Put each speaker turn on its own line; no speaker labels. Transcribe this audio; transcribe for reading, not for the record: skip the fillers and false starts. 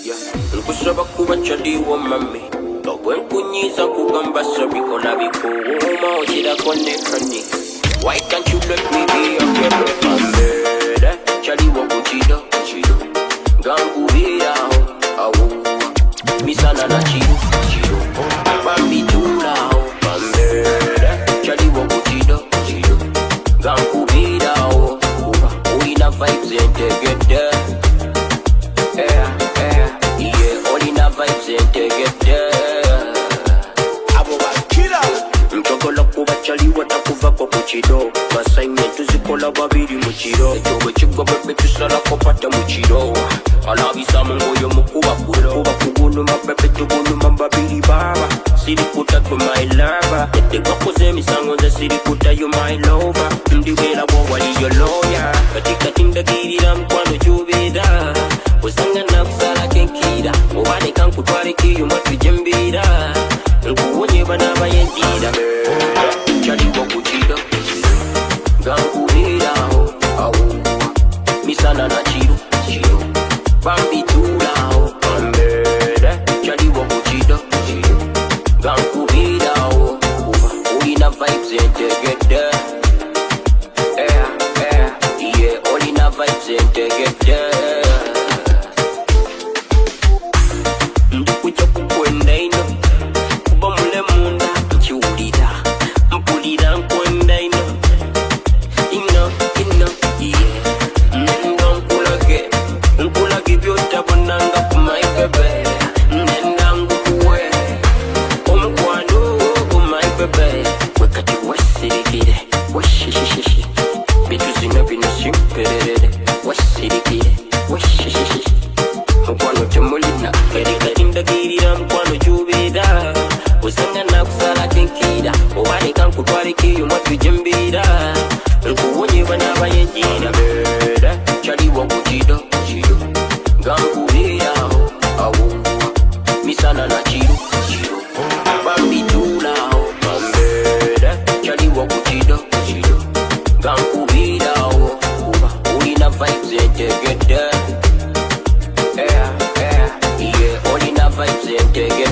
Nkusaba kuba chaliwo mami Gabwe nkunyiza kugamba sabi Kona bikuuma okirako nekani Why can't you let me be your girl? Mambere chaliwo kuchido Gangubiraho awo Misana na chido Bambi tulao Mambere chaliwo kuchido Gangubiraho Ulina vibes integede vibes integede Abo bakira Mchokola kuba chali watakuva kwa kuchido Assignment tuzikola babiri muchiro Ejobe chigwa bebe tusala kopata muchiro Alabisa mungoyo mukuba kulo Kuba kubunu mabebe tubunu mambabiri baba Sirikuta to my lover Ete kakoze misango za sirikuta you my lover Ndiwela wawali your lawyer Katika tindagirira mkwano jubida Usanga na kusala kenkida Uwane kankutware kiyo matujembira Nkuonye banaba yendida Chaliwo kuchido Gangubira awo Misana na chiru Bambi tulao Ambere Chaliwo kuchido Gangubira awo Ulina vibes integede Yeah, ulina vibes integede Ndukuja kukwenda ino Kuba mule munda nchiulira Mpulira nkwenda ino yeah Nkulage byotabonanga kumai bebe Nenda ngukuwe Omukwano kumai bebe Wekati wasirikire Washishishishi Bitu zina bina simperere Wasirikire Washishishishi Mkwano temulina Kerika indagirira mkwano jubida Usanga na kusala kenkida Uwane kankutware kiyo matujembira Nkuonye banaba yenjira Beda chaliwo kuchido Gangubira awo Misana na chiru Bambi tulao Beda chaliwo kuchido Gangubira awo Ulina vibes integede Yeah, ulina vibes integede